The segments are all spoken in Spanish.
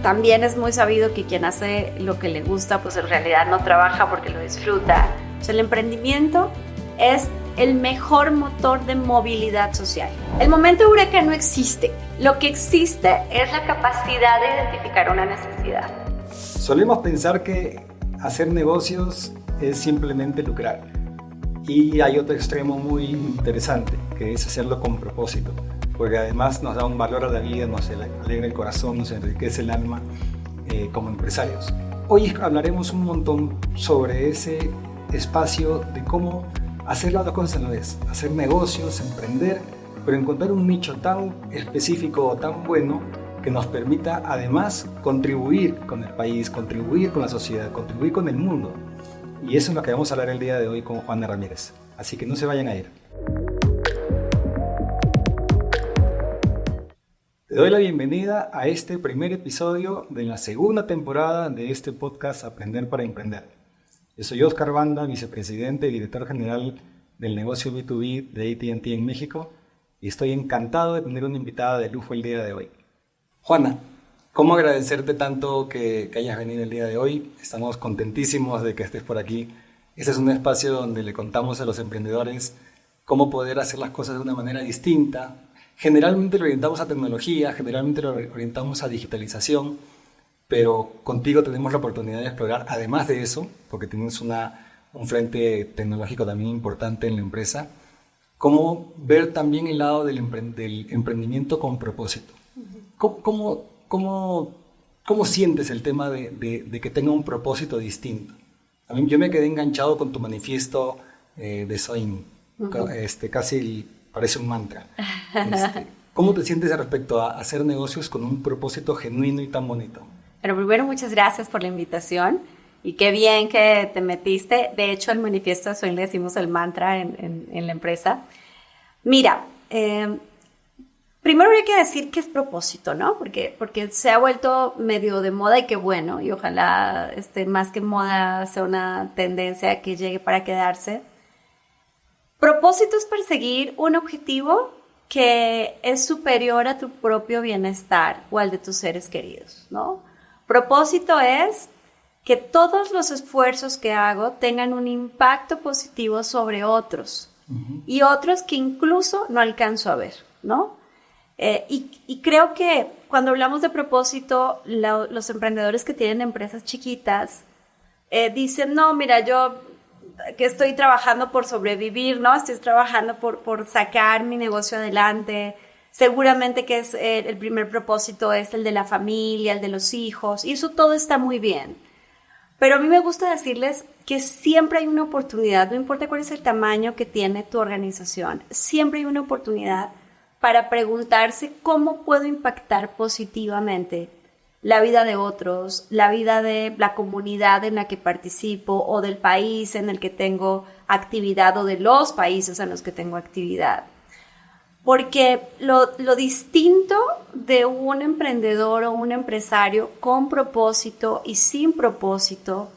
También es muy sabido que quien hace lo que le gusta, pues en realidad no trabaja porque lo disfruta. O sea, el emprendimiento es el mejor motor de movilidad social. El momento eureka no existe. Lo que existe es la capacidad de identificar una necesidad. Solemos pensar que hacer negocios es simplemente lucrar. Y hay otro extremo muy interesante, que es hacerlo con propósito, porque además nos da un valor a la vida, nos alegra el corazón, nos enriquece el alma como empresarios. Hoy hablaremos un montón sobre ese espacio de cómo hacer las dos cosas a la vez, hacer negocios, emprender, pero encontrar un nicho tan específico o tan bueno que nos permita además contribuir con el país, contribuir con la sociedad, contribuir con el mundo. Y eso es lo que vamos a hablar el día de hoy con Juana Ramírez. Así que no se vayan a ir. Te doy la bienvenida a este primer episodio de la segunda temporada de este podcast Aprender para Emprender. Yo soy Oscar Banda, vicepresidente y director general del negocio B2B de AT&T en México, y estoy encantado de tener una invitada de lujo el día de hoy. Juana, ¿cómo agradecerte tanto que hayas venido el día de hoy? Estamos contentísimos de que estés por aquí. Este es un espacio donde le contamos a los emprendedores cómo poder hacer las cosas de una manera distinta. Generalmente lo orientamos a tecnología, generalmente lo orientamos a digitalización, pero contigo tenemos la oportunidad de explorar, además de eso, porque tienes un frente tecnológico también importante en la empresa, cómo ver también el lado del emprendimiento con propósito. ¿Cómo sientes el tema de que tenga un propósito distinto? A mí, yo me quedé enganchado con tu manifiesto de Soin, casi parece un mantra. ¿Cómo te sientes respecto a hacer negocios con un propósito genuino y tan bonito? Pero primero, muchas gracias por la invitación y qué bien que te metiste. De hecho, el manifiesto de Soin le decimos el mantra en la empresa. Mira, primero hay que decir qué es propósito, ¿no? Porque se ha vuelto medio de moda y qué bueno, y ojalá más que moda sea una tendencia que llegue para quedarse. Propósito es perseguir un objetivo que es superior a tu propio bienestar o al de tus seres queridos, ¿no? Propósito es que todos los esfuerzos que hago tengan un impacto positivo sobre otros y otros que incluso no alcanzo a ver, ¿no? Y creo que cuando hablamos de propósito, los emprendedores que tienen empresas chiquitas dicen, no, mira, yo que estoy trabajando por sobrevivir, ¿no? Estoy trabajando por sacar mi negocio adelante. Seguramente que es el primer propósito es el de la familia, el de los hijos, y eso todo está muy bien. Pero a mí me gusta decirles que siempre hay una oportunidad, no importa cuál es el tamaño que tiene tu organización, siempre hay una oportunidad para preguntarse cómo puedo impactar positivamente la vida de otros, la vida de la comunidad en la que participo o del país en el que tengo actividad o de los países en los que tengo actividad. Porque lo distinto de un emprendedor o un empresario con propósito y sin propósito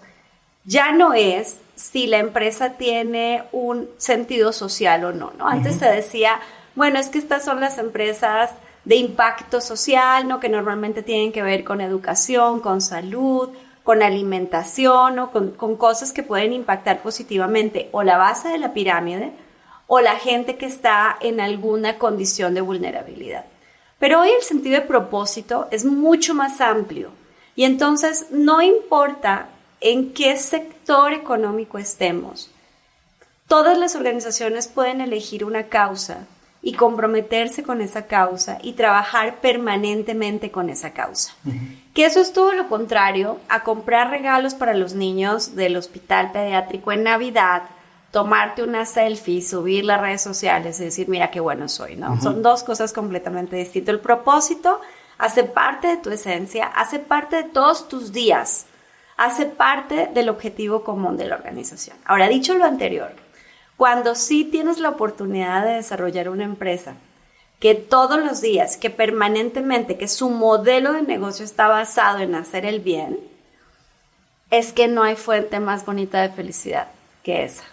ya no es si la empresa tiene un sentido social o no, ¿no? Antes se decía, bueno, es que estas son las empresas de impacto social, ¿no? Que normalmente tienen que ver con educación, con salud, con alimentación, ¿no? Con cosas que pueden impactar positivamente o la base de la pirámide o la gente que está en alguna condición de vulnerabilidad. Pero hoy el sentido de propósito es mucho más amplio y entonces no importa en qué sector económico estemos, todas las organizaciones pueden elegir una causa y comprometerse con esa causa y trabajar permanentemente con esa causa. Que eso es todo lo contrario a comprar regalos para los niños del hospital pediátrico en Navidad, tomarte una selfie, subir las redes sociales y decir, mira qué bueno soy, ¿no? Son dos cosas completamente distintas. El propósito hace parte de tu esencia, hace parte de todos tus días, hace parte del objetivo común de la organización. Ahora, dicho lo anterior, cuando sí tienes la oportunidad de desarrollar una empresa que todos los días, que permanentemente, que su modelo de negocio está basado en hacer el bien, es que no hay fuente más bonita de felicidad que esa,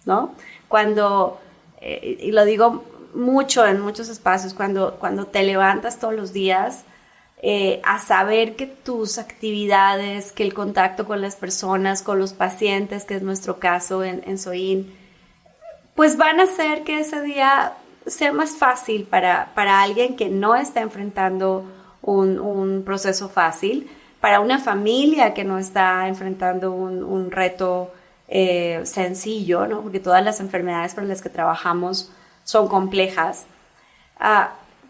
¿no? Cuando, y lo digo mucho en muchos espacios, cuando te levantas todos los días a saber que tus actividades, que el contacto con las personas, con los pacientes, que es nuestro caso en SOIN, pues van a hacer que ese día sea más fácil para alguien que no está enfrentando un proceso fácil, para una familia que no está enfrentando un reto sencillo, ¿no? Porque todas las enfermedades para las que trabajamos son complejas,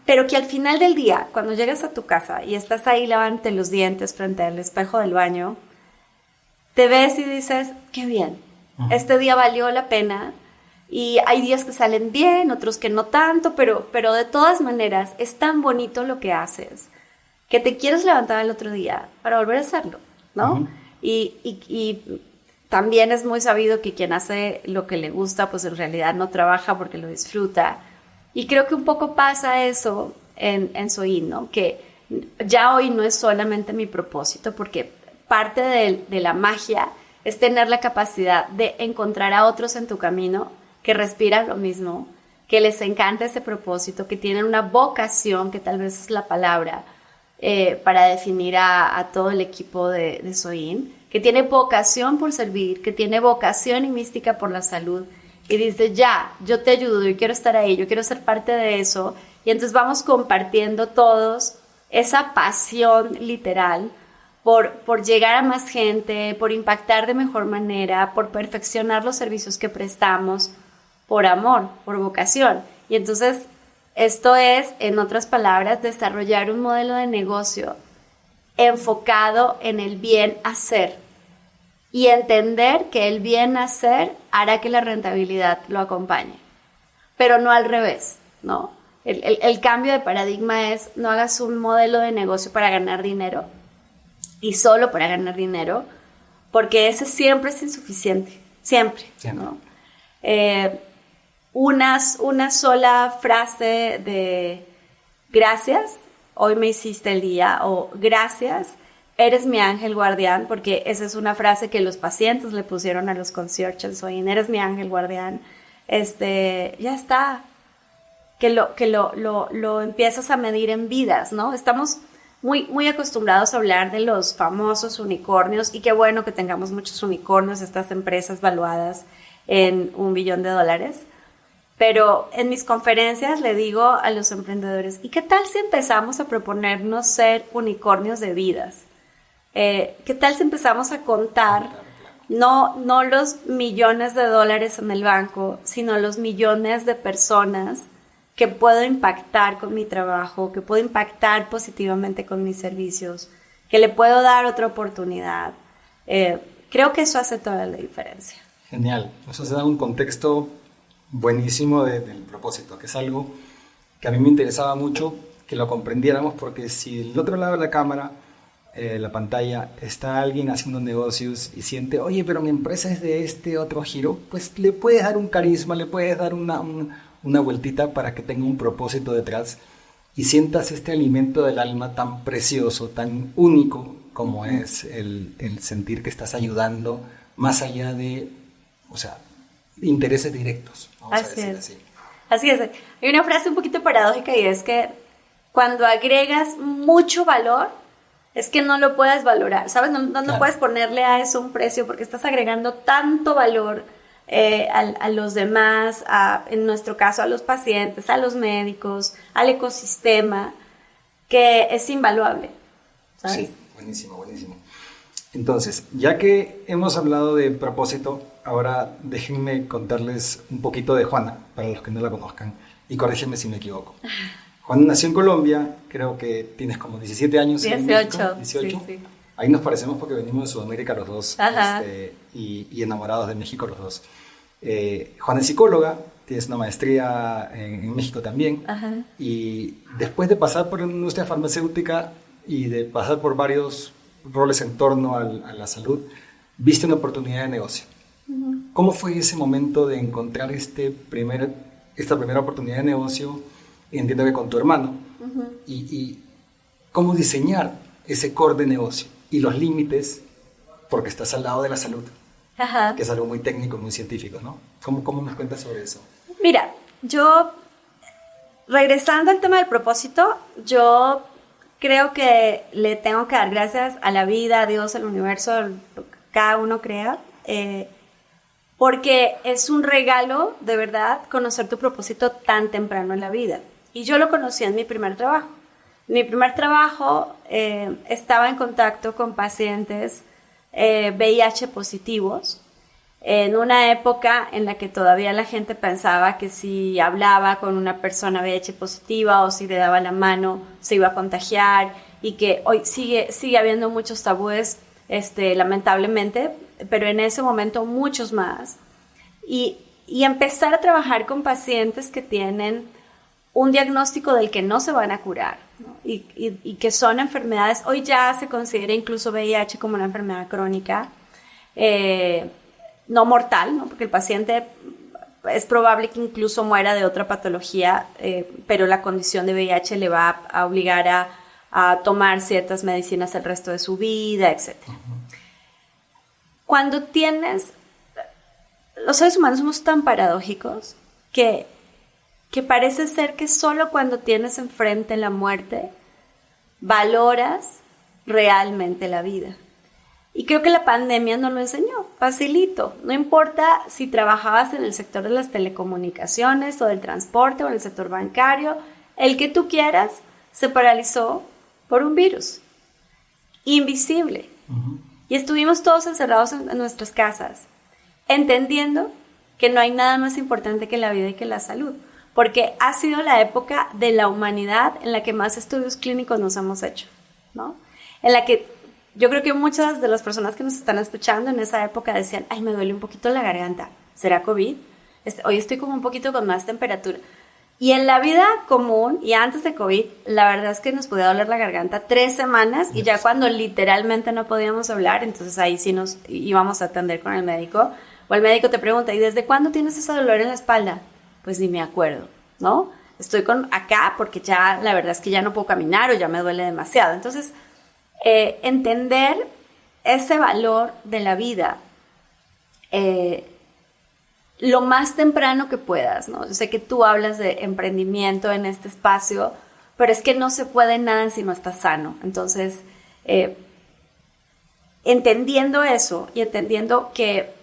pero que al final del día, cuando llegas a tu casa y estás ahí lavándote los dientes frente al espejo del baño, te ves y dices, qué bien, este día valió la pena. Y hay días que salen bien, otros que no tanto, pero de todas maneras es tan bonito lo que haces que te quieres levantar el otro día para volver a hacerlo, ¿no? Uh-huh. Y también es muy sabido que quien hace lo que le gusta, pues en realidad no trabaja porque lo disfruta. Y creo que un poco pasa eso en SOIN, ¿no? Que ya hoy no es solamente mi propósito, porque parte de la magia es tener la capacidad de encontrar a otros en tu camino que respiran lo mismo, que les encanta ese propósito, que tienen una vocación, que tal vez es la palabra para definir a todo el equipo de SOIN, que tiene vocación por servir, que tiene vocación y mística por la salud, y dice, ya, yo te ayudo, yo quiero estar ahí, yo quiero ser parte de eso, y entonces vamos compartiendo todos esa pasión literal por llegar a más gente, por impactar de mejor manera, por perfeccionar los servicios que prestamos, por amor, por vocación. Y entonces esto es, en otras palabras, desarrollar un modelo de negocio enfocado en el bien hacer y entender que el bien hacer hará que la rentabilidad lo acompañe, pero no al revés, ¿no? El cambio de paradigma es no hagas un modelo de negocio para ganar dinero y solo para ganar dinero, porque ese siempre es insuficiente, siempre. ¿No? Una sola frase de gracias, hoy me hiciste el día, o gracias, eres mi ángel guardián, porque esa es una frase que los pacientes le pusieron a los concierge en SOIN, eres mi ángel guardián, ya está, que lo empiezas a medir en vidas, ¿no? Estamos muy acostumbrados a hablar de los famosos unicornios, y qué bueno que tengamos muchos unicornios, estas empresas valuadas en $1 billón, pero en mis conferencias le digo a los emprendedores, ¿y qué tal si empezamos a proponernos ser unicornios de vidas? ¿Qué tal si empezamos a contar no los millones de dólares en el banco, sino los millones de personas que puedo impactar con mi trabajo, que puedo impactar positivamente con mis servicios, que le puedo dar otra oportunidad? Creo que eso hace toda la diferencia. Genial. Eso se da un contexto buenísimo del propósito, que es algo que a mí me interesaba mucho que lo comprendiéramos, porque si del otro lado de la cámara, la pantalla, está alguien haciendo negocios y siente, oye, pero mi empresa es de este otro giro, pues le puedes dar un carisma, le puedes dar una vueltita para que tenga un propósito detrás y sientas este alimento del alma tan precioso, tan único como es el sentir que estás ayudando más allá de, intereses directos. Así es. Hay una frase un poquito paradójica y es que cuando agregas mucho valor, es que no lo puedes valorar, ¿sabes? No claro. Puedes ponerle a eso un precio porque estás agregando tanto valor a los demás, en nuestro caso a los pacientes, a los médicos, al ecosistema, que es invaluable, ¿sabes? Sí, buenísimo. Entonces, ya que hemos hablado de propósito, ahora déjenme contarles un poquito de Juana, para los que no la conozcan, y corrígeme si me equivoco. Juana nació en Colombia, creo que tienes como 17 años. 18. Sí. Ahí nos parecemos porque venimos de Sudamérica los dos, y enamorados de México los dos. Juana es psicóloga, tienes una maestría en México también. Ajá. Y después de pasar por una industria farmacéutica y de pasar por varios roles en torno a la salud, viste una oportunidad de negocio. Uh-huh. ¿Cómo fue ese momento de encontrar esta primera oportunidad de negocio? Entiendo que con tu hermano. Uh-huh. Y cómo diseñar ese core de negocio y los límites, porque estás al lado de la salud. Ajá. Que es algo muy técnico, muy científico, ¿no? ¿Cómo nos cuentas sobre eso? Mira, regresando al tema del propósito, yo creo que le tengo que dar gracias a la vida, a Dios, al universo, a lo que cada uno crea, porque es un regalo, de verdad, conocer tu propósito tan temprano en la vida. Y yo lo conocí en mi primer trabajo. En mi primer trabajo estaba en contacto con pacientes VIH positivos, en una época en la que todavía la gente pensaba que si hablaba con una persona VIH positiva o si le daba la mano se iba a contagiar, y que hoy sigue habiendo muchos tabúes, lamentablemente, pero en ese momento muchos más. Y empezar a trabajar con pacientes que tienen un diagnóstico del que no se van a curar, ¿no? Y que son enfermedades, hoy ya se considera incluso VIH como una enfermedad crónica, no mortal, ¿no? Porque el paciente es probable que incluso muera de otra patología, pero la condición de VIH le va a obligar a tomar ciertas medicinas el resto de su vida, etc. Cuando los seres humanos somos tan paradójicos que parece ser que solo cuando tienes enfrente la muerte valoras realmente la vida. Y creo que la pandemia nos lo enseñó, facilito. No importa si trabajabas en el sector de las telecomunicaciones o del transporte o en el sector bancario, el que tú quieras se paralizó por un virus invisible. Uh-huh. Y estuvimos todos encerrados en nuestras casas, entendiendo que no hay nada más importante que la vida y que la salud, porque ha sido la época de la humanidad en la que más estudios clínicos nos hemos hecho, ¿no? En la que yo creo que muchas de las personas que nos están escuchando en esa época decían, ay, me duele un poquito la garganta, ¿será COVID? Hoy estoy como un poquito con más temperatura. Y en la vida común y antes de COVID, la verdad es que nos podía doler la garganta 3 semanas, y ya cuando literalmente no podíamos hablar, entonces ahí sí nos íbamos a atender con el médico, o el médico te pregunta, ¿y desde cuándo tienes ese dolor en la espalda? Pues ni me acuerdo, ¿no? Estoy acá porque ya la verdad es que ya no puedo caminar o ya me duele demasiado. Entonces, entender ese valor de la vida lo más temprano que puedas, ¿no? Yo sé que tú hablas de emprendimiento en este espacio, pero es que no se puede nada si no estás sano. Entonces, entendiendo eso y entendiendo que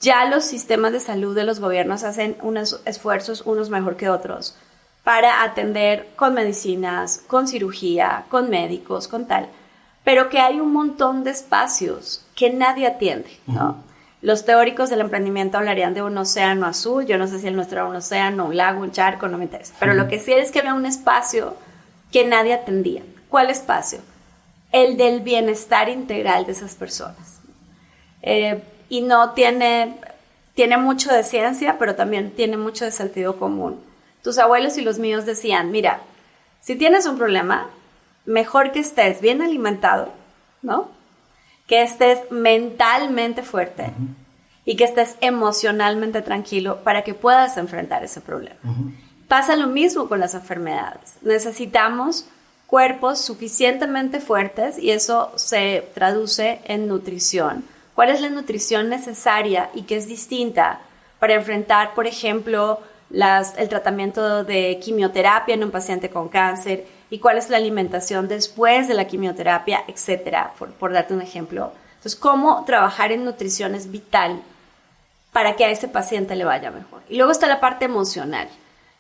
ya los sistemas de salud de los gobiernos hacen unos esfuerzos, unos mejor que otros, para atender con medicinas, con cirugía, con médicos, con tal, pero que hay un montón de espacios que nadie atiende, ¿no? Uh-huh. Los teóricos del emprendimiento hablarían de un océano azul. Yo no sé si el nuestro era un océano, un lago, un charco, no me interesa. Pero lo que sí es que había un espacio que nadie atendía. ¿Cuál espacio? El del bienestar integral de esas personas. Y no tiene mucho de ciencia, pero también tiene mucho de sentido común. Tus abuelos y los míos decían, mira, si tienes un problema, mejor que estés bien alimentado, ¿no? Que estés mentalmente fuerte, uh-huh, y que estés emocionalmente tranquilo para que puedas enfrentar ese problema. Uh-huh. Pasa lo mismo con las enfermedades. Necesitamos cuerpos suficientemente fuertes y eso se traduce en nutrición. ¿Cuál es la nutrición necesaria y que es distinta para enfrentar, por ejemplo, el tratamiento de quimioterapia en un paciente con cáncer? ¿Y cuál es la alimentación después de la quimioterapia, etcétera? Por darte un ejemplo. Entonces, cómo trabajar en nutrición es vital para que a ese paciente le vaya mejor. Y luego está la parte emocional.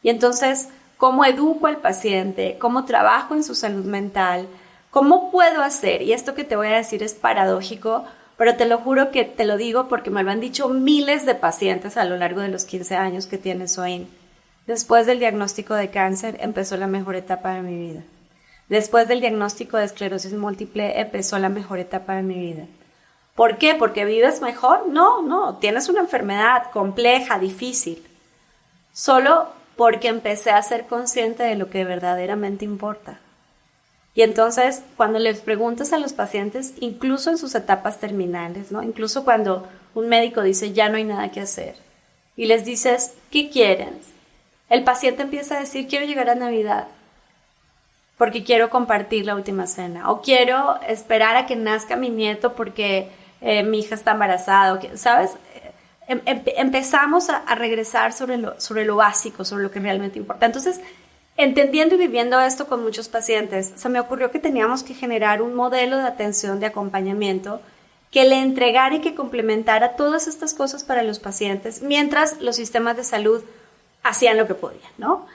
Y entonces, ¿cómo educo al paciente? ¿Cómo trabajo en su salud mental? ¿Cómo puedo hacer? Y esto que te voy a decir es paradójico, pero te lo juro que te lo digo porque me lo han dicho miles de pacientes a lo largo de los 15 años que tiene SOIN. Después del diagnóstico de cáncer empezó la mejor etapa de mi vida. Después del diagnóstico de esclerosis múltiple empezó la mejor etapa de mi vida. ¿Por qué? ¿Porque vives mejor? No, tienes una enfermedad compleja, difícil. Solo porque empecé a ser consciente de lo que verdaderamente importa. Y entonces, cuando les preguntas a los pacientes, incluso en sus etapas terminales, ¿no? Incluso cuando un médico dice, ya no hay nada que hacer, y les dices, ¿qué quieren? El paciente empieza a decir, quiero llegar a Navidad, porque quiero compartir la última cena, o quiero esperar a que nazca mi nieto porque mi hija está embarazada, ¿sabes? Empezamos a regresar sobre lo básico, sobre lo que realmente importa. Entonces, entendiendo y viviendo esto con muchos pacientes, se me ocurrió que teníamos que generar un modelo de atención, de acompañamiento, que le entregara y que complementara todas estas cosas para los pacientes, mientras los sistemas de salud hacían lo que podían, ¿no?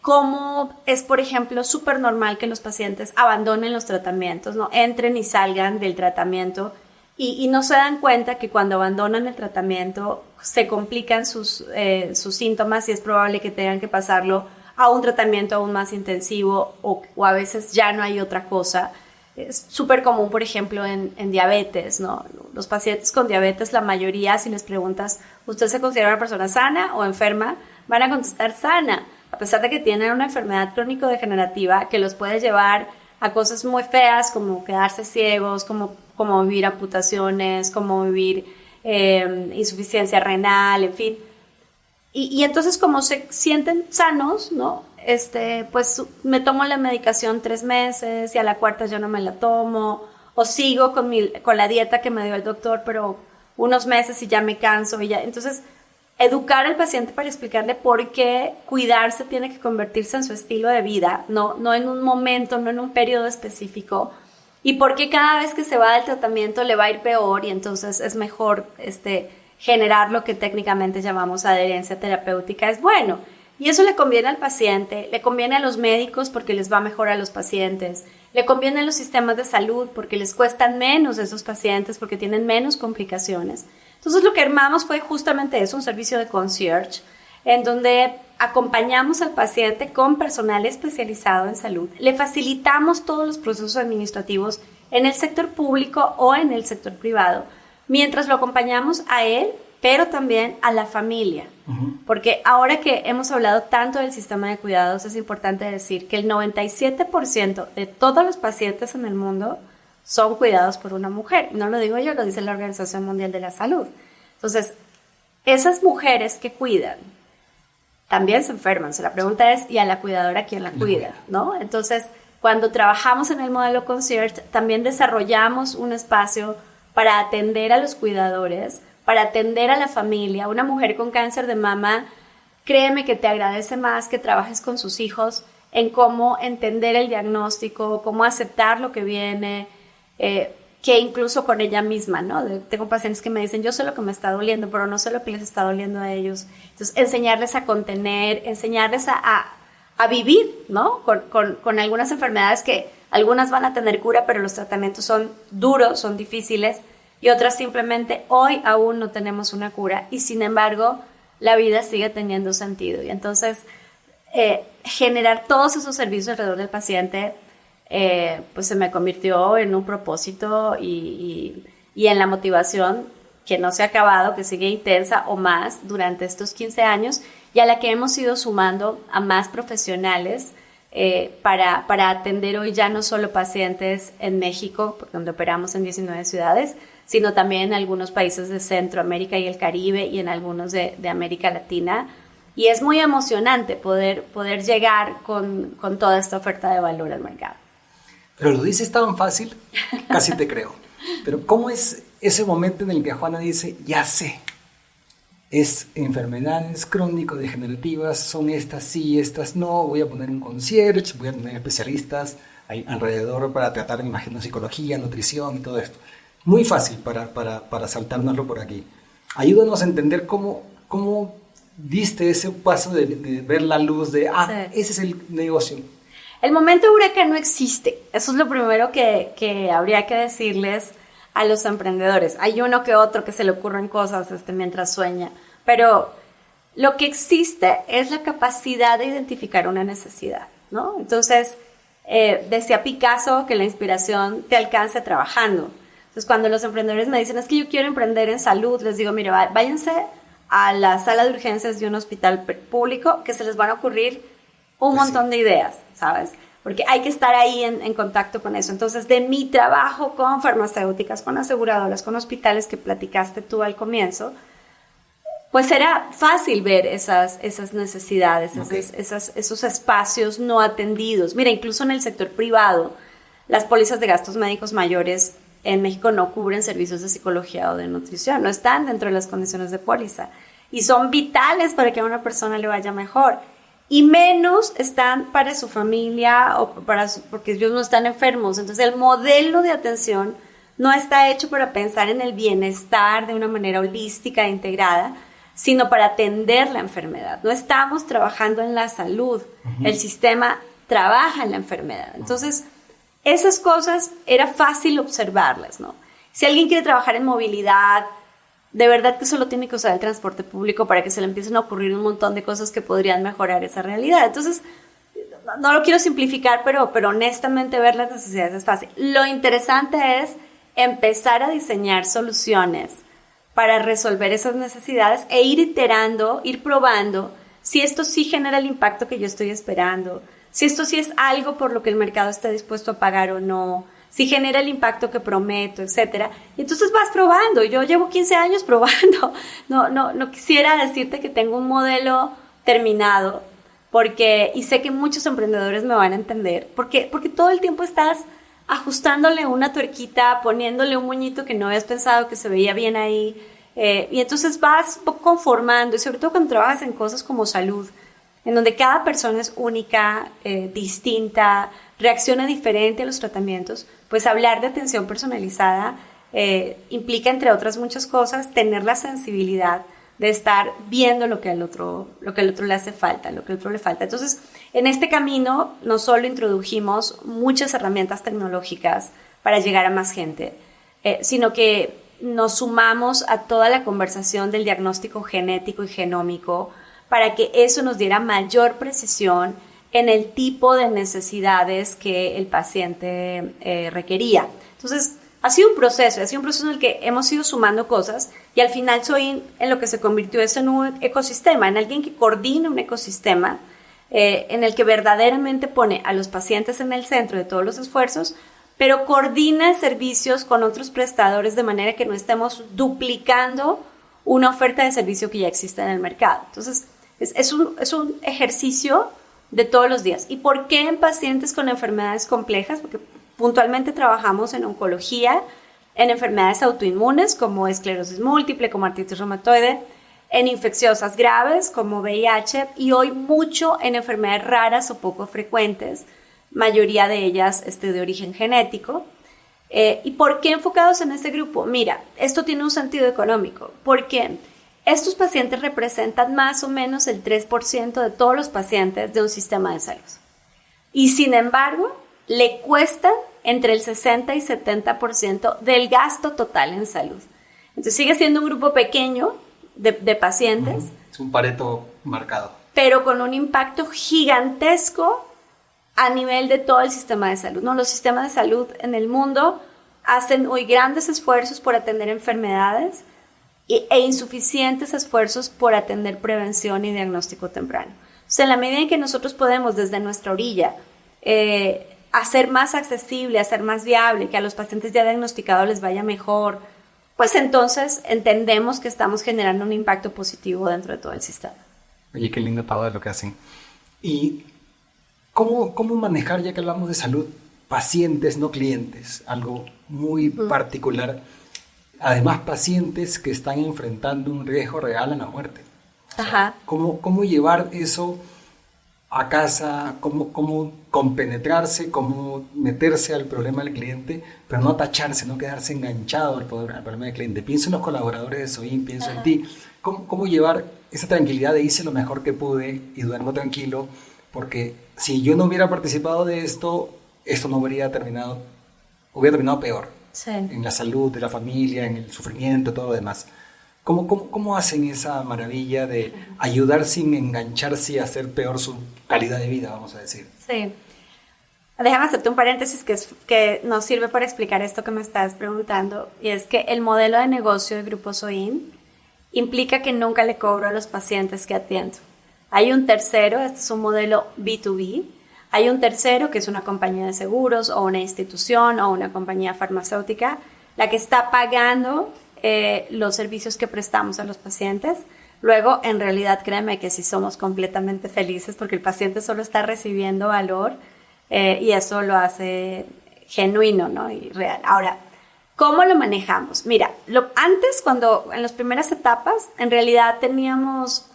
Como es, por ejemplo, súper normal que los pacientes abandonen los tratamientos, ¿no? Entren y salgan del tratamiento y no se dan cuenta que cuando abandonan el tratamiento se complican sus síntomas y es probable que tengan que pasarlo a un tratamiento aún más intensivo o a veces ya no hay otra cosa. Es súper común, por ejemplo, en diabetes, ¿no? Los pacientes con diabetes, la mayoría, si les preguntas, ¿usted se considera una persona sana o enferma? Van a contestar sana, a pesar de que tienen una enfermedad crónico-degenerativa que los puede llevar a cosas muy feas como quedarse ciegos, como vivir amputaciones, como vivir insuficiencia renal, en fin. Y entonces como se sienten sanos, ¿no? Pues me tomo la medicación 3 meses y a la cuarta ya no me la tomo, o sigo con la dieta que me dio el doctor, pero unos meses y ya me canso y ya. Entonces, educar al paciente para explicarle por qué cuidarse tiene que convertirse en su estilo de vida, no en un momento, no en un periodo específico, y por qué cada vez que se va del tratamiento le va a ir peor y entonces es mejor generar lo que técnicamente llamamos adherencia terapéutica. Es bueno. Y eso le conviene al paciente, le conviene a los médicos porque les va mejor a los pacientes, le conviene a los sistemas de salud porque les cuestan menos a esos pacientes porque tienen menos complicaciones. Entonces lo que armamos fue justamente eso, un servicio de concierge, en donde acompañamos al paciente con personal especializado en salud, le facilitamos todos los procesos administrativos en el sector público o en el sector privado, mientras lo acompañamos a él, pero también a la familia. Porque ahora que hemos hablado tanto del sistema de cuidados, es importante decir que el 97% de todos los pacientes en el mundo son cuidados por una mujer. No lo digo yo, lo dice la Organización Mundial de la Salud. Entonces, esas mujeres que cuidan también se enferman. O sea, la pregunta es, ¿y a la cuidadora quién la cuida? ¿No? Entonces, cuando trabajamos en el modelo concierge, también desarrollamos un espacio para atender a los cuidadores, para atender a la familia. Una mujer con cáncer de mama, créeme que te agradece más que trabajes con sus hijos en cómo entender el diagnóstico, cómo aceptar lo que viene, que incluso con ella misma, ¿no? Tengo pacientes que me dicen, yo sé lo que me está doliendo, pero no sé lo que les está doliendo a ellos. Entonces, enseñarles a contener, enseñarles a vivir, ¿no? Con algunas enfermedades que algunas van a tener cura, pero los tratamientos son duros, son difíciles, y otras simplemente hoy aún no tenemos una cura y sin embargo la vida sigue teniendo sentido. Y entonces generar todos esos servicios alrededor del paciente pues se me convirtió en un propósito y en la motivación que no se ha acabado, que sigue intensa o más durante estos 15 años y a la que hemos ido sumando a más profesionales para atender hoy ya no solo pacientes en México, donde operamos en 19 ciudades, sino también en algunos países de Centroamérica y el Caribe y en algunos de América Latina. Y es muy emocionante poder llegar con toda esta oferta de valor al mercado. Pero lo dices tan fácil, casi te creo. Pero ¿cómo es ese momento en el que Juana dice, ya sé, es enfermedades crónico-degenerativas, son estas sí, estas no, voy a poner un concierge, voy a tener especialistas ahí alrededor para tratar, me imagino, psicología, nutrición y todo esto? Muy fácil para saltárnoslo por aquí. Ayúdanos a entender cómo diste ese paso de ver la luz de, sí, ese es el negocio. El momento eureka no existe. Eso es lo primero que habría que decirles a los emprendedores. Hay uno que otro que se le ocurren cosas mientras sueña, pero lo que existe es la capacidad de identificar una necesidad, ¿no? Entonces, decía Picasso que la inspiración te alcanza trabajando. Entonces, cuando los emprendedores me dicen, es que yo quiero emprender en salud, les digo, mire, váyanse a la sala de urgencias de un hospital público que se les van a ocurrir un montón de ideas, ¿sabes? Porque hay que estar ahí en contacto con eso. Entonces, de mi trabajo con farmacéuticas, con aseguradoras, con hospitales que platicaste tú al comienzo, pues era fácil ver esas necesidades, esos espacios no atendidos. Mira, incluso en el sector privado, las pólizas de gastos médicos mayores en México no cubren servicios de psicología o de nutrición, no están dentro de las condiciones de póliza y son vitales para que a una persona le vaya mejor. y menos están para su familia o porque ellos no están enfermos. Entonces el modelo de atención no está hecho para pensar en el bienestar de una manera holística e integrada, sino para atender la enfermedad. No estamos trabajando en la salud, el sistema trabaja en la enfermedad. Entonces, esas cosas era fácil observarlas, ¿no? Si alguien quiere trabajar en movilidad, de verdad que solo tiene que usar el transporte público para que se le empiecen a ocurrir un montón de cosas que podrían mejorar esa realidad. Entonces, no lo quiero simplificar, pero honestamente ver las necesidades es fácil. Lo interesante es empezar a diseñar soluciones para resolver esas necesidades e ir iterando, ir probando si esto sí genera el impacto que yo estoy esperando, si esto sí es algo por lo que el mercado está dispuesto a pagar o no, si genera el impacto que prometo, etcétera. Y entonces vas probando. Yo llevo 15 años probando. No quisiera decirte que tengo un modelo terminado, y sé que muchos emprendedores me van a entender, porque todo el tiempo estás ajustándole una tuerquita, poniéndole un moñito que no habías pensado que se veía bien ahí, y entonces vas conformando, y sobre todo cuando trabajas en cosas como salud, en donde cada persona es única, distinta, reacciona diferente a los tratamientos, pues hablar de atención personalizada implica, entre otras muchas cosas, tener la sensibilidad de estar viendo lo que al otro le hace falta, lo que al otro le falta. Entonces, en este camino no solo introdujimos muchas herramientas tecnológicas para llegar a más gente, sino que nos sumamos a toda la conversación del diagnóstico genético y genómico para que eso nos diera mayor precisión en el tipo de necesidades que el paciente requería. Entonces, ha sido un proceso en el que hemos ido sumando cosas y al final soy en lo que se convirtió eso en un ecosistema, en alguien que coordina un ecosistema en el que verdaderamente pone a los pacientes en el centro de todos los esfuerzos, pero coordina servicios con otros prestadores de manera que no estemos duplicando una oferta de servicio que ya existe en el mercado. Entonces, es un ejercicio de todos los días. ¿Y por qué en pacientes con enfermedades complejas? Porque puntualmente trabajamos en oncología, en enfermedades autoinmunes como esclerosis múltiple, como artritis reumatoide, en infecciosas graves como VIH y hoy mucho en enfermedades raras o poco frecuentes, mayoría de ellas de origen genético. ¿Y por qué enfocados en este grupo? Mira, esto tiene un sentido económico, porque estos pacientes representan más o menos el 3% de todos los pacientes de un sistema de salud. Y sin embargo, le cuestan entre el 60 y 70% del gasto total en salud. Entonces sigue siendo un grupo pequeño de pacientes. Es un Pareto marcado. Pero con un impacto gigantesco a nivel de todo el sistema de salud, ¿no? Los sistemas de salud en el mundo hacen hoy grandes esfuerzos por atender enfermedades e insuficientes esfuerzos por atender prevención y diagnóstico temprano. O sea, en la medida en que nosotros podemos desde nuestra orilla hacer más accesible, hacer más viable, que a los pacientes ya diagnosticados les vaya mejor, pues entonces entendemos que estamos generando un impacto positivo dentro de todo el sistema. Oye, qué lindo todo lo que hacen. ¿Y cómo manejar, ya que hablamos de salud, pacientes, no clientes? Algo muy particular. Además, pacientes que están enfrentando un riesgo real a la muerte. O sea, ¿cómo llevar eso a casa? ¿Cómo compenetrarse? ¿Cómo meterse al problema del cliente? Pero no tacharse, no quedarse enganchado al problema del cliente. Pienso en los colaboradores de Soin, pienso en ti. ¿Cómo llevar esa tranquilidad de hice lo mejor que pude y duermo tranquilo? Porque si yo no hubiera participado de esto no hubiera terminado peor. Sí. En la salud de la familia, en el sufrimiento, todo lo demás. ¿Cómo hacen esa maravilla de ayudar sin engancharse y hacer peor su calidad de vida, vamos a decir? Sí. Déjame hacerte un paréntesis que nos sirve para explicar esto que me estás preguntando, y es que el modelo de negocio de Grupo Soin implica que nunca le cobro a los pacientes que atiendo. Hay un tercero, este es un modelo B2B, hay un tercero que es una compañía de seguros o una institución o una compañía farmacéutica, la que está pagando los servicios que prestamos a los pacientes. Luego, en realidad, créeme que sí somos completamente felices porque el paciente solo está recibiendo valor y eso lo hace genuino, ¿no? Y real. Ahora, ¿cómo lo manejamos? Mira, antes, cuando en las primeras etapas, en realidad teníamos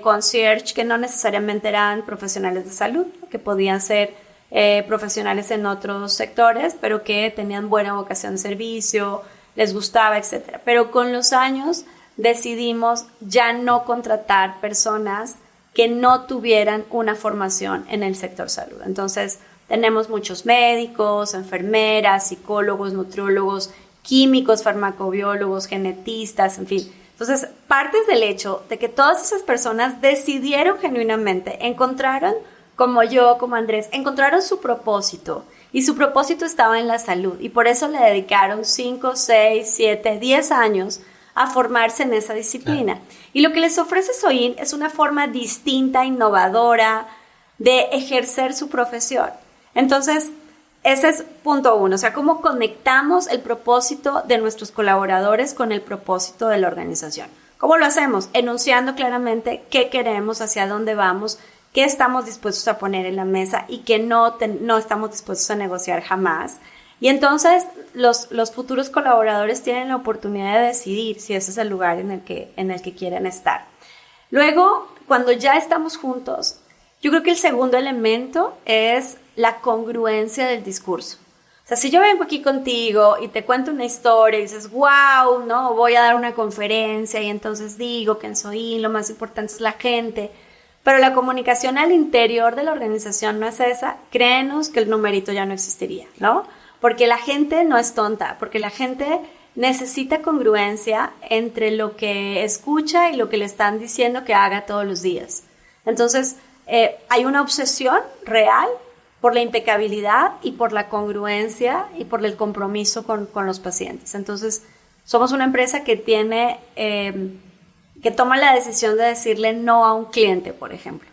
concierge que no necesariamente eran profesionales de salud, que podían ser profesionales en otros sectores, pero que tenían buena vocación de servicio, les gustaba, etc. Pero con los años decidimos ya no contratar personas que no tuvieran una formación en el sector salud. Entonces, tenemos muchos médicos, enfermeras, psicólogos, nutriólogos, químicos, farmacobiólogos, genetistas, en fin. Entonces, partes del hecho de que todas esas personas decidieron genuinamente, encontraron, como yo, como Andrés, encontraron su propósito. Y su propósito estaba en la salud. Y por eso le dedicaron 5, 6, 7, 10 años a formarse en esa disciplina. Y lo que les ofrece Soin es una forma distinta, innovadora, de ejercer su profesión. Entonces, ese es punto 1. O sea, cómo conectamos el propósito de nuestros colaboradores con el propósito de la organización. ¿Cómo lo hacemos? Enunciando claramente qué queremos, hacia dónde vamos, qué estamos dispuestos a poner en la mesa y qué no estamos dispuestos a negociar jamás. Y entonces los futuros colaboradores tienen la oportunidad de decidir si ese es el lugar en el que quieren estar. Luego, cuando ya estamos juntos, yo creo que el segundo elemento es la congruencia del discurso. O sea, si yo vengo aquí contigo y te cuento una historia y dices, wow, ¿no? Voy a dar una conferencia y entonces digo que en Soin lo más importante es la gente, pero la comunicación al interior de la organización no es esa, créenos que el numerito ya no existiría, ¿no? Porque la gente no es tonta, porque la gente necesita congruencia entre lo que escucha y lo que le están diciendo que haga todos los días. Entonces, hay una obsesión real por la impecabilidad y por la congruencia y por el compromiso con los pacientes. Entonces, somos una empresa que que toma la decisión de decirle no a un cliente, por ejemplo.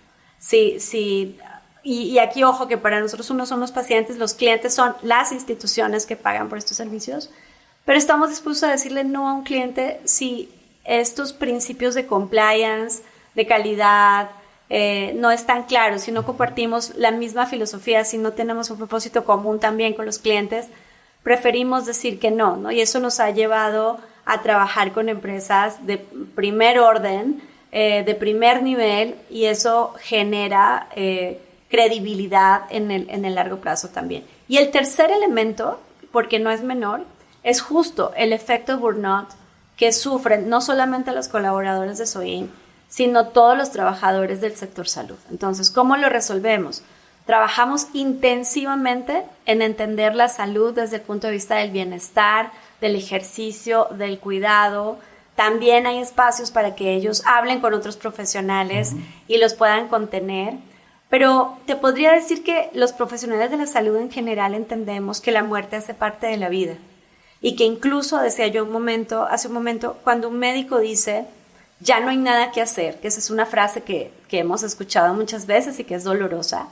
Y aquí, ojo, que para nosotros no son los pacientes, los clientes son las instituciones que pagan por estos servicios, pero estamos dispuestos a decirle no a un cliente si estos principios de compliance, de calidad, no están claros, si no compartimos la misma filosofía, si no tenemos un propósito común también con los clientes, preferimos decir que no, ¿no? Y eso nos ha llevado a trabajar con empresas de primer orden, de primer nivel, y eso genera credibilidad en el largo plazo también. Y el tercer elemento, porque no es menor, es justo el efecto burnout que sufren no solamente los colaboradores de Soin, sino todos los trabajadores del sector salud. Entonces, ¿cómo lo resolvemos? Trabajamos intensivamente en entender la salud desde el punto de vista del bienestar, del ejercicio, del cuidado. También hay espacios para que ellos hablen con otros profesionales y los puedan contener. Pero te podría decir que los profesionales de la salud en general entendemos que la muerte hace parte de la vida. Y que incluso, decía yo hace un momento, cuando un médico dice ya no hay nada que hacer, que esa es una frase que hemos escuchado muchas veces y que es dolorosa,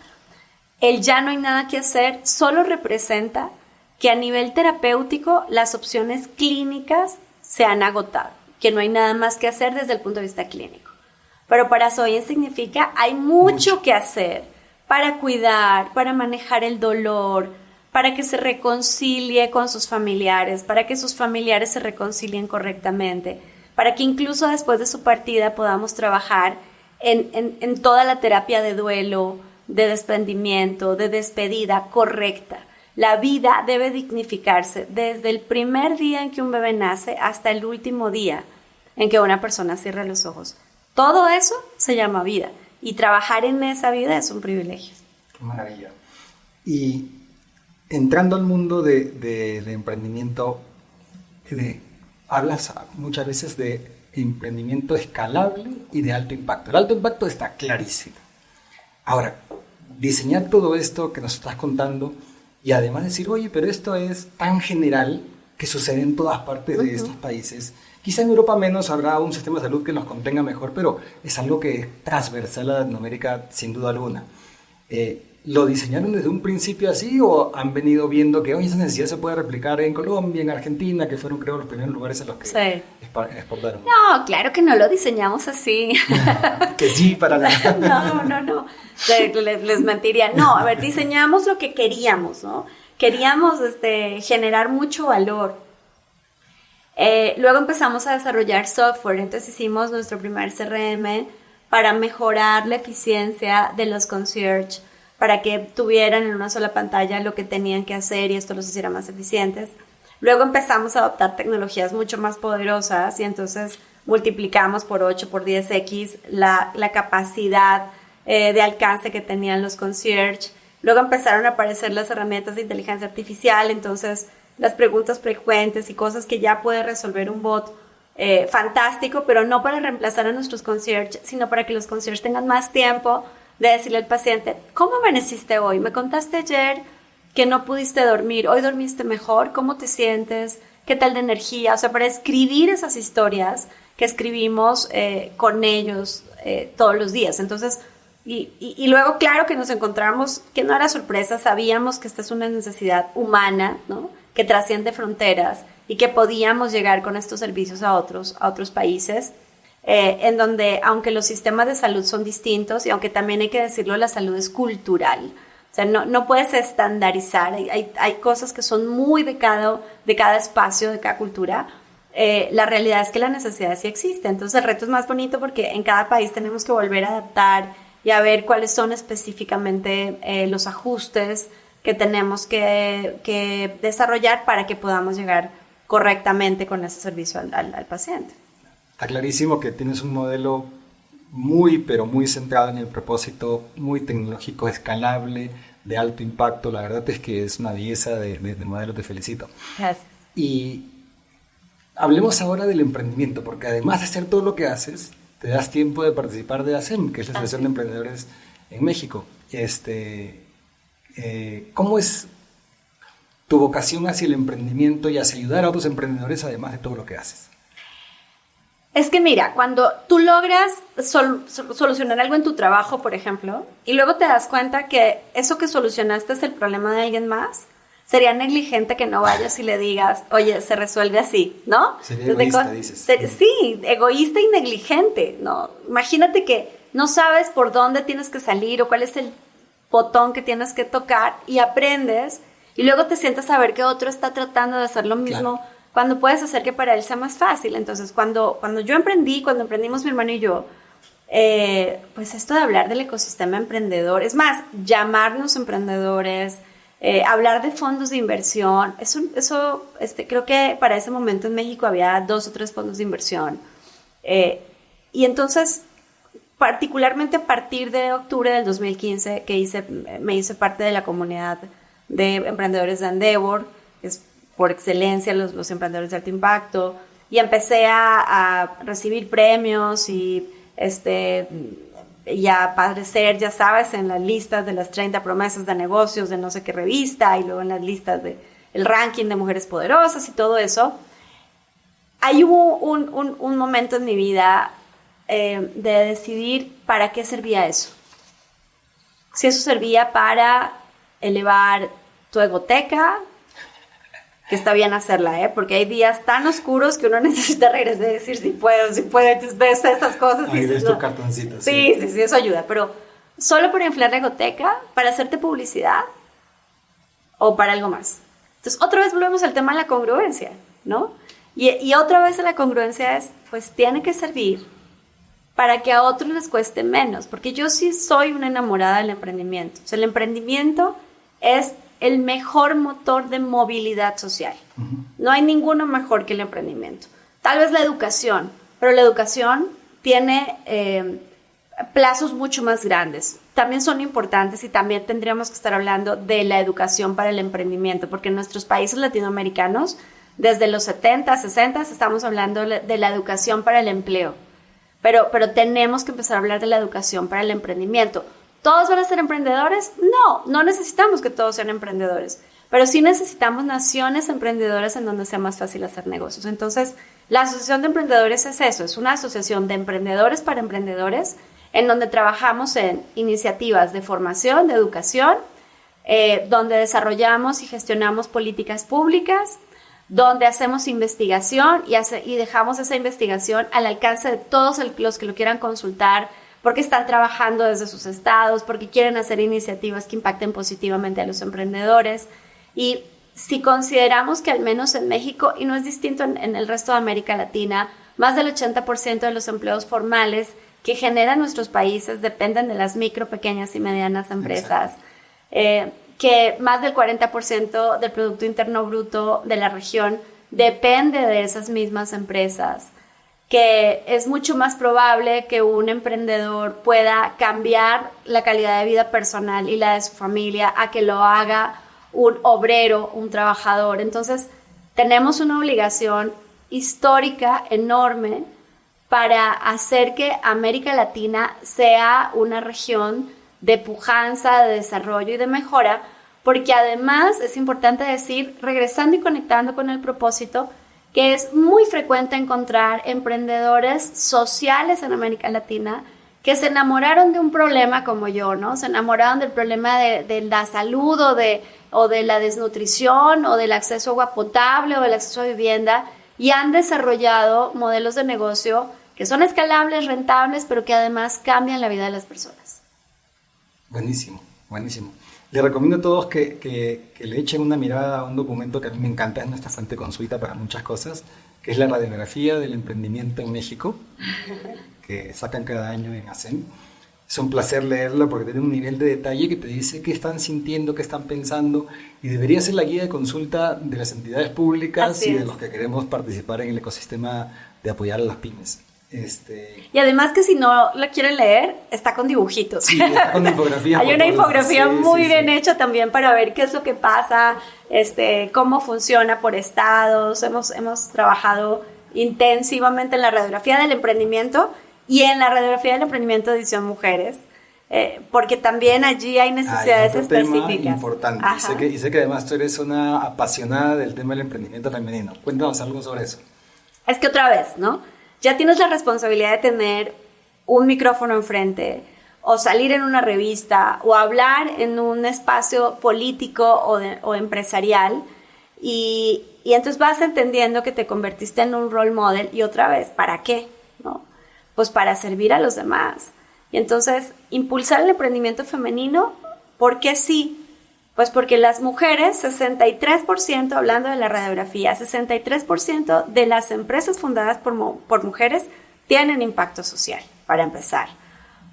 el ya no hay nada que hacer solo representa que a nivel terapéutico las opciones clínicas se han agotado, que no hay nada más que hacer desde el punto de vista clínico. Pero para Soin significa hay mucho que hacer para cuidar, para manejar el dolor, para que se reconcilie con sus familiares, para que sus familiares se reconcilien correctamente, para que incluso después de su partida podamos trabajar en toda la terapia de duelo, de desprendimiento, de despedida correcta. La vida debe dignificarse desde el primer día en que un bebé nace hasta el último día en que una persona cierra los ojos. Todo eso se llama vida y trabajar en esa vida es un privilegio. Qué maravilla. Y entrando al mundo de emprendimiento, hablas muchas veces de emprendimiento escalable y de alto impacto. El alto impacto está clarísimo. Ahora, diseñar todo esto que nos estás contando y además decir, oye, pero esto es tan general que sucede en todas partes de estos países. Quizá en Europa menos habrá un sistema de salud que nos contenga mejor, pero es algo que es transversal a Latinoamérica sin duda alguna. ¿Lo diseñaron desde un principio así o han venido viendo que esa necesidad se puede replicar en Colombia, en Argentina, que fueron creo los primeros lugares en los que exportaron? No, claro que no lo diseñamos así. Que sí, para nada. No. Les mentiría. No, a ver, diseñamos lo que queríamos, ¿no? Queríamos generar mucho valor. Luego empezamos a desarrollar software, entonces hicimos nuestro primer CRM para mejorar la eficiencia de los concierge, para que tuvieran en una sola pantalla lo que tenían que hacer y esto los hiciera más eficientes. Luego empezamos a adoptar tecnologías mucho más poderosas y entonces multiplicamos por 8, por 10x la capacidad de alcance que tenían los concierge. Luego empezaron a aparecer las herramientas de inteligencia artificial, entonces las preguntas frecuentes y cosas que ya puede resolver un bot fantástico, pero no para reemplazar a nuestros concierge, sino para que los concierge tengan más tiempo de decirle al paciente, ¿cómo amaneciste hoy? Me contaste ayer que no pudiste dormir, hoy dormiste mejor, ¿cómo te sientes? ¿Qué tal de energía? O sea, para escribir esas historias que escribimos con ellos todos los días. Entonces, y luego, claro que nos encontramos, que no era sorpresa, sabíamos que esta es una necesidad humana, ¿no? Que trasciende fronteras y que podíamos llegar con estos servicios a otros países, en donde, aunque los sistemas de salud son distintos y aunque también hay que decirlo, la salud es cultural. O sea, no puedes estandarizar, hay cosas que son muy de cada espacio, de cada cultura. La realidad es que la necesidad sí existe, entonces el reto es más bonito porque en cada país tenemos que volver a adaptar y a ver cuáles son específicamente los ajustes que tenemos que desarrollar para que podamos llegar correctamente con ese servicio al paciente. Está clarísimo que tienes un modelo muy, pero muy centrado en el propósito, muy tecnológico, escalable, de alto impacto. La verdad es que es una belleza de modelo, te felicito. Gracias. Y hablemos ahora del emprendimiento, porque además de hacer todo lo que haces, te das tiempo de participar de ASEM, que es la Asociación de Emprendedores en México. ¿Cómo es tu vocación hacia el emprendimiento y hacia ayudar a otros emprendedores además de todo lo que haces? Es que mira, cuando tú logras solucionar algo en tu trabajo, por ejemplo, y luego te das cuenta que eso que solucionaste es el problema de alguien más, sería negligente que no vayas y le digas, oye, se resuelve así, ¿no? Sería egoísta, dices. Sí, egoísta y negligente, ¿no? Imagínate que no sabes por dónde tienes que salir o cuál es el botón que tienes que tocar y aprendes y luego te sientas a ver que otro está tratando de hacer lo mismo. Claro. Cuando puedes hacer que para él sea más fácil. Entonces, cuando emprendimos mi hermano y yo, pues esto de hablar del ecosistema emprendedor, es más, llamarnos emprendedores, hablar de fondos de inversión, creo que para ese momento en México había 2 o 3 fondos de inversión. Y entonces, particularmente a partir de octubre del 2015, que me hice parte de la comunidad de emprendedores de Endeavor, que es por excelencia los emprendedores de alto impacto, y empecé a recibir premios y a aparecer, ya sabes, en las listas de las 30 promesas de negocios de no sé qué revista, y luego en las listas del ranking de mujeres poderosas y todo eso. Ahí hubo un momento en mi vida de decidir para qué servía eso. Si eso servía para elevar tu egoteca, que está bien hacerla, porque hay días tan oscuros que uno necesita regresar y decir si puedo, entonces ves estas cosas. Ahí ves tu cartoncito. Sí, eso ayuda, pero solo para inflar la egoteca, para hacerte publicidad o para algo más. Entonces, otra vez volvemos al tema de la congruencia, ¿no? Y otra vez la congruencia es, pues tiene que servir para que a otros les cueste menos, porque yo sí soy una enamorada del emprendimiento. O sea, el emprendimiento es el mejor motor de movilidad social. Uh-huh. No hay ninguno mejor que el emprendimiento. Tal vez la educación, pero la educación tiene plazos mucho más grandes. También son importantes y también tendríamos que estar hablando de la educación para el emprendimiento, porque en nuestros países latinoamericanos, desde los 70, 60, estamos hablando de la educación para el empleo. Pero tenemos que empezar a hablar de la educación para el emprendimiento. ¿Todos van a ser emprendedores? No necesitamos que todos sean emprendedores, pero sí necesitamos naciones emprendedoras en donde sea más fácil hacer negocios. Entonces, la Asociación de Emprendedores es eso, es una asociación de emprendedores para emprendedores, en donde trabajamos en iniciativas de formación, de educación, donde desarrollamos y gestionamos políticas públicas, donde hacemos investigación y dejamos esa investigación al alcance de todos los que lo quieran consultar, porque están trabajando desde sus estados, porque quieren hacer iniciativas que impacten positivamente a los emprendedores. Y si consideramos que al menos en México, y no es distinto en el resto de América Latina, más del 80% de los empleos formales que generan nuestros países dependen de las micro, pequeñas y medianas empresas, que más del 40% del Producto Interno Bruto de la región depende de esas mismas empresas, que es mucho más probable que un emprendedor pueda cambiar la calidad de vida personal y la de su familia a que lo haga un obrero, un trabajador. Entonces, tenemos una obligación histórica enorme para hacer que América Latina sea una región de pujanza, de desarrollo y de mejora, porque además es importante decir, regresando y conectando con el propósito, que es muy frecuente encontrar emprendedores sociales en América Latina que se enamoraron de un problema como yo, ¿no? Se enamoraron del problema de la salud o de la desnutrición o del acceso a agua potable o del acceso a vivienda y han desarrollado modelos de negocio que son escalables, rentables, pero que además cambian la vida de las personas. Buenísimo, buenísimo. Les recomiendo a todos que le echen una mirada a un documento que a mí me encanta, es nuestra fuente de consulta para muchas cosas, que es la radiografía del emprendimiento en México, que sacan cada año en ASEM. Es un placer leerlo porque tiene un nivel de detalle que te dice qué están sintiendo, qué están pensando, y debería ser la guía de consulta de las entidades públicas y de los que queremos participar en el ecosistema de apoyar a las pymes. Y además que si no la quieren leer, está con dibujitos. Sí, está con infografía. Hay una infografía muy bien hecha también para ver qué es lo que pasa, cómo funciona por estados. Hemos trabajado intensivamente en la radiografía del emprendimiento y en la radiografía del emprendimiento de edición mujeres, porque también allí hay necesidades específicas. Tema importante. Y sé que además tú eres una apasionada del tema del emprendimiento femenino. Cuéntanos algo sobre eso. Es que otra vez, ¿no? Ya tienes la responsabilidad de tener un micrófono enfrente o salir en una revista o hablar en un espacio político o empresarial y entonces vas entendiendo que te convertiste en un role model y otra vez, ¿para qué? ¿No? Pues para servir a los demás. Y entonces, impulsar el emprendimiento femenino, ¿por qué sí? Pues porque las mujeres, 63%, hablando de la radiografía, 63% de las empresas fundadas por mujeres tienen impacto social, para empezar.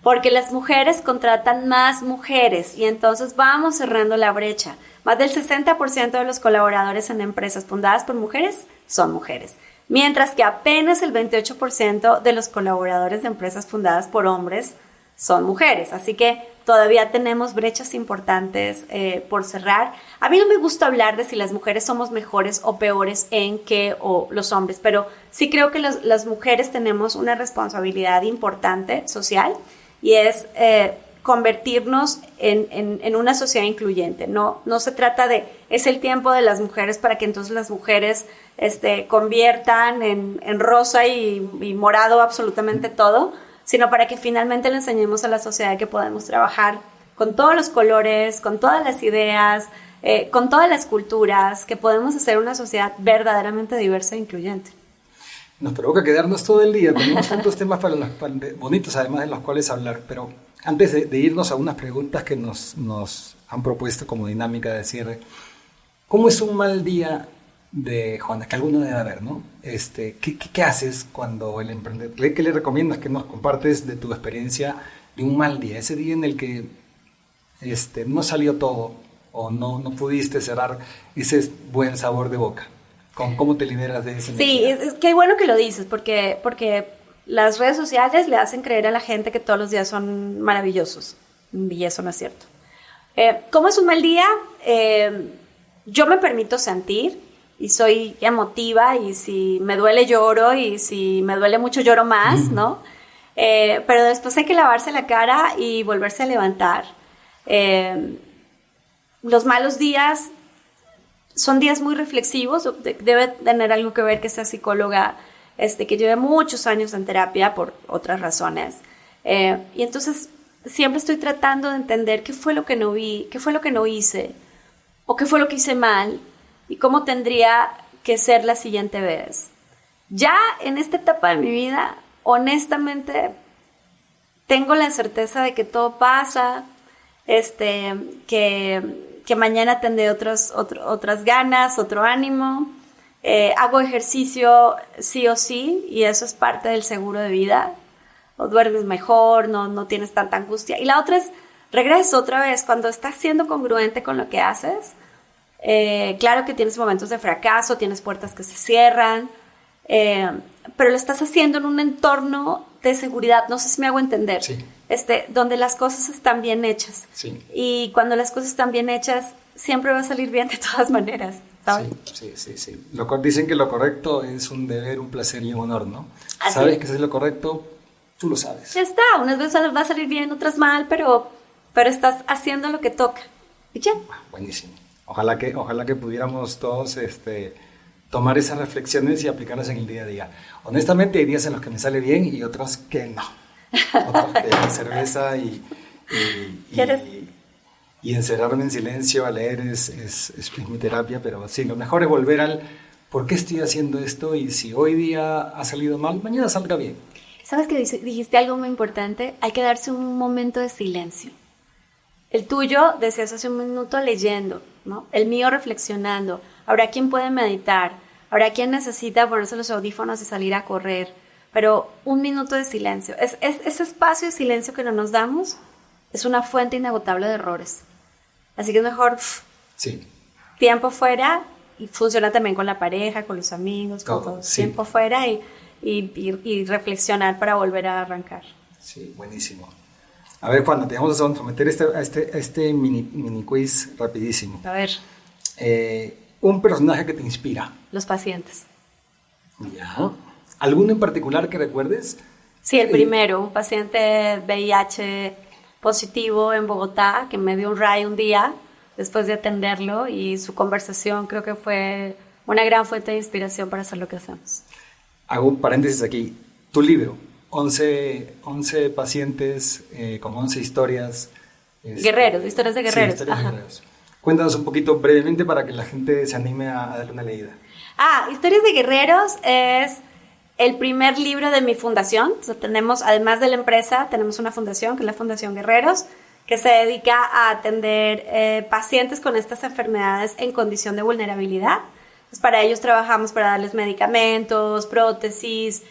Porque las mujeres contratan más mujeres y entonces vamos cerrando la brecha. Más del 60% de los colaboradores en empresas fundadas por mujeres son mujeres, mientras que apenas el 28% de los colaboradores de empresas fundadas por hombres son mujeres. Así que todavía tenemos brechas importantes por cerrar. A mí no me gusta hablar de si las mujeres somos mejores o peores o los hombres, pero sí creo que las mujeres tenemos una responsabilidad importante social y es convertirnos en una sociedad incluyente. No se trata de, es el tiempo de las mujeres para que entonces las mujeres conviertan en rosa y morado absolutamente todo, sino para que finalmente le enseñemos a la sociedad que podemos trabajar con todos los colores, con todas las ideas, con todas las culturas, que podemos hacer una sociedad verdaderamente diversa e incluyente. Nos provoca quedarnos todo el día, tenemos tantos temas bonitos además de los cuales hablar, pero antes de irnos a unas preguntas que nos han propuesto como dinámica de cierre, ¿cómo es un mal día de Juana? Que alguno debe haber, ¿no? ¿Qué haces cuando el emprendedor? ¿Qué le recomiendas que nos compartes de tu experiencia de un mal día? Ese día en el que no salió todo o no pudiste cerrar ese buen sabor de boca. ¿Cómo te liberas de ese? Sí, es que bueno que lo dices, porque las redes sociales le hacen creer a la gente que todos los días son maravillosos y eso no es cierto. ¿Cómo es un mal día? Yo me permito sentir y soy emotiva y si me duele lloro y si me duele mucho lloro más, ¿no? Pero después hay que lavarse la cara y volverse a levantar. Los malos días son días muy reflexivos, debe tener algo que ver que sea psicóloga, que lleve muchos años en terapia por otras razones. Y entonces siempre estoy tratando de entender qué fue lo que no vi, qué fue lo que no hice, o qué fue lo que hice mal, y cómo tendría que ser la siguiente vez. Ya en esta etapa de mi vida, honestamente, tengo la certeza de que todo pasa, que mañana tendré otras ganas, otro ánimo. Hago ejercicio sí o sí, y eso es parte del seguro de vida. o duermes mejor, no tienes tanta angustia. Y la otra es regreso otra vez, cuando estás siendo congruente con lo que haces. Claro que tienes momentos de fracaso, tienes puertas que se cierran, pero lo estás haciendo en un entorno de seguridad, no sé si me hago entender, sí. Donde las cosas están bien hechas. Sí. Y cuando las cosas están bien hechas, siempre va a salir bien de todas maneras, ¿sabes? Sí. Dicen que lo correcto es un deber, un placer y un honor, ¿no? Así Sabes es. que es lo correcto, tú lo sabes. Ya está, unas veces va a salir bien, otras mal, pero estás haciendo lo que toca. ¿Y ya? Buenísimo. Ojalá que pudiéramos todos tomar esas reflexiones y aplicarlas en el día a día. Honestamente, hay días en los que me sale bien y otros que no. Otros que cerveza y encerrarme en silencio a leer es mi terapia, pero sí, lo mejor es volver al ¿por qué estoy haciendo esto? Y si hoy día ha salido mal, mañana salga bien. ¿Sabes que dijiste algo muy importante? Hay que darse un momento de silencio. El tuyo, decías hace un minuto, leyendo, ¿no? El mío, reflexionando. Habrá quien puede meditar, habrá quien necesita ponerse los audífonos y salir a correr, pero un minuto de silencio. Ese espacio de silencio que no nos damos es una fuente inagotable de errores. Así que es mejor tiempo fuera, y funciona también con la pareja, con los amigos, con todo. Sí. Tiempo fuera y reflexionar para volver a arrancar. Sí, buenísimo. A ver, Juana, te vamos a someter a este mini quiz rapidísimo. A ver. Un personaje que te inspira. Los pacientes. Ya. ¿Alguno en particular que recuerdes? Sí, el primero, un paciente VIH positivo en Bogotá que me dio un RAI un día después de atenderlo, y su conversación creo que fue una gran fuente de inspiración para hacer lo que hacemos. Hago un paréntesis aquí. Tu libro. 11 pacientes con 11 historias. Guerreros, historias de guerreros. Sí, historias de guerreros. Cuéntanos un poquito brevemente para que la gente se anime a darle una leída. Historias de guerreros es el primer libro de mi fundación. O sea, tenemos, además de la empresa, tenemos una fundación, que es la Fundación Guerreros, que se dedica a atender pacientes con estas enfermedades en condición de vulnerabilidad. Pues para ellos trabajamos para darles medicamentos, prótesis,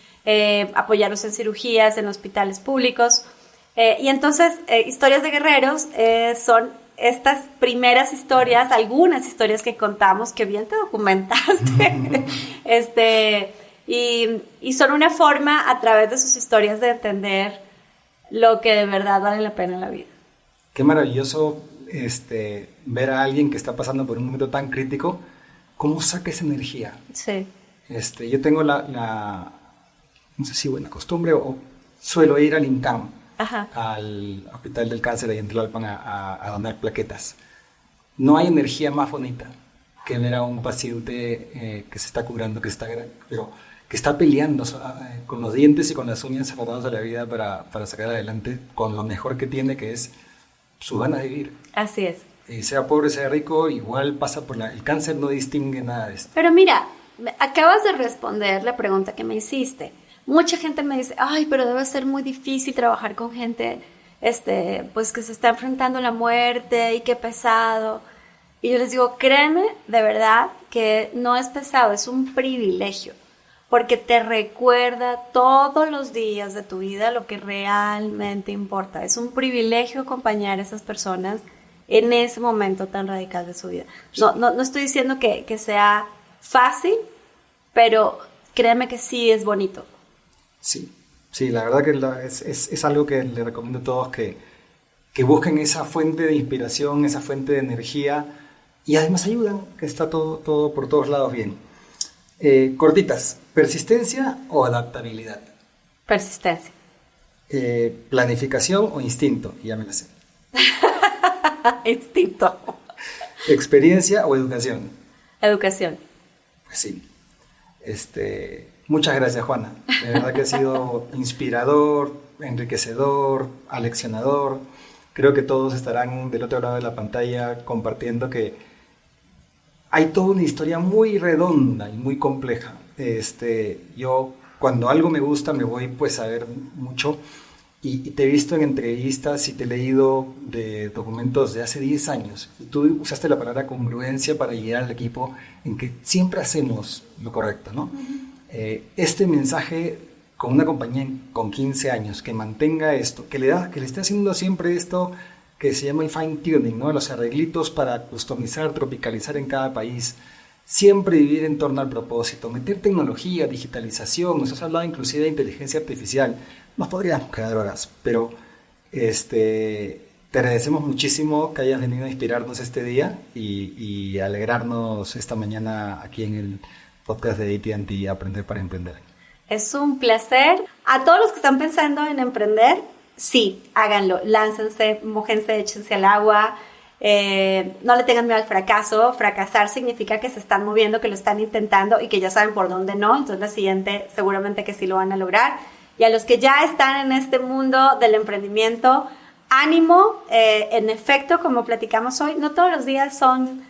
apoyarlos en cirugías en hospitales públicos. Y entonces, historias de guerreros son estas primeras historias, algunas historias que contamos, que bien te documentaste, y son una forma a través de sus historias de entender lo que de verdad vale la pena en la vida. Qué maravilloso ver a alguien que está pasando por un momento tan crítico, cómo saca esa energía. Sí. Yo tengo la no sé si buena costumbre, o suelo ir al INCAM, al Hospital del Cáncer ahí en Tlalpan a donar plaquetas. No hay energía más bonita que ver a un paciente que se está curando, que está peleando con los dientes y con las uñas aferrados a la vida para sacar adelante con lo mejor que tiene, que es su ganas de vivir. Así es. Y sea pobre, sea rico, igual pasa por el cáncer, no distingue nada de esto. Pero mira, acabas de responder la pregunta que me hiciste. Mucha gente me dice, pero debe ser muy difícil trabajar con gente pues que se está enfrentando a la muerte, y qué pesado. Y yo les digo, créeme, de verdad, que no es pesado, es un privilegio, porque te recuerda todos los días de tu vida lo que realmente importa. Es un privilegio acompañar a esas personas en ese momento tan radical de su vida. No estoy diciendo que sea fácil, pero créeme que sí es bonito. Sí, la verdad que es algo que le recomiendo a todos que busquen esa fuente de inspiración, esa fuente de energía, y además ayudan, que está todo por todos lados bien. Cortitas, ¿persistencia o adaptabilidad? Persistencia. ¿Planificación o instinto? Ya me la sé. Instinto. ¿Experiencia o educación? Educación. Pues sí. Muchas gracias, Juana. De verdad que ha sido inspirador, enriquecedor, aleccionador. Creo que todos estarán del otro lado de la pantalla compartiendo que hay toda una historia muy redonda y muy compleja. Yo, cuando algo me gusta, me voy pues a ver mucho. Y te he visto en entrevistas y te he leído de documentos de hace 10 años. Y tú usaste la palabra congruencia para guiar al equipo en que siempre hacemos lo correcto, ¿no? Este mensaje con una compañía con 15 años, que mantenga esto, que le esté haciendo siempre esto que se llama el fine tuning, ¿no? Los arreglitos para customizar, tropicalizar en cada país, siempre vivir en torno al propósito, meter tecnología, digitalización, nos has hablado inclusive de inteligencia artificial, nos podríamos quedar horas, pero te agradecemos muchísimo que hayas venido a inspirarnos este día y alegrarnos esta mañana aquí en el podcast de AT&T Aprender para Emprender. Es un placer. A todos los que están pensando en emprender, sí, háganlo, láncense, mójense, échense al agua, no le tengan miedo al fracaso. Fracasar significa que se están moviendo, que lo están intentando y que ya saben por dónde no, entonces la siguiente seguramente que sí lo van a lograr. Y a los que ya están en este mundo del emprendimiento, ánimo. En efecto, como platicamos hoy, no todos los días son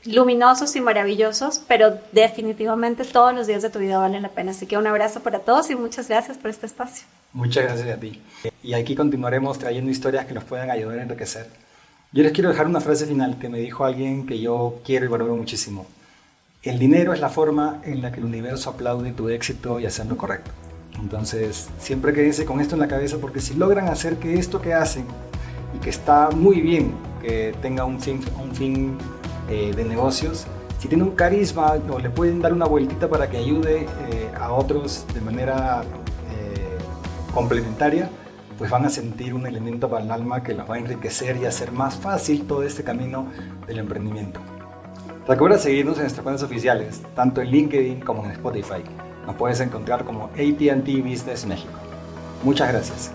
luminosos y maravillosos, pero definitivamente todos los días de tu vida valen la pena. Así que un abrazo para todos y muchas gracias por este espacio. Muchas gracias a ti. Y aquí continuaremos trayendo historias que nos puedan ayudar a enriquecer. Yo les quiero dejar una frase final que me dijo alguien que yo quiero y valoro muchísimo. El dinero es la forma en la que el universo aplaude tu éxito y hacer lo correcto. Entonces, siempre quédense con esto en la cabeza, porque si logran hacer que esto que hacen, y que está muy bien que tenga un fin de negocios, si tiene un carisma o le pueden dar una vueltita para que ayude a otros de manera complementaria, pues van a sentir un elemento para el alma que los va a enriquecer y hacer más fácil todo este camino del emprendimiento. Recuerda seguirnos en nuestras cuentas oficiales, tanto en LinkedIn como en Spotify. Nos puedes encontrar como AT&T Business México. Muchas gracias.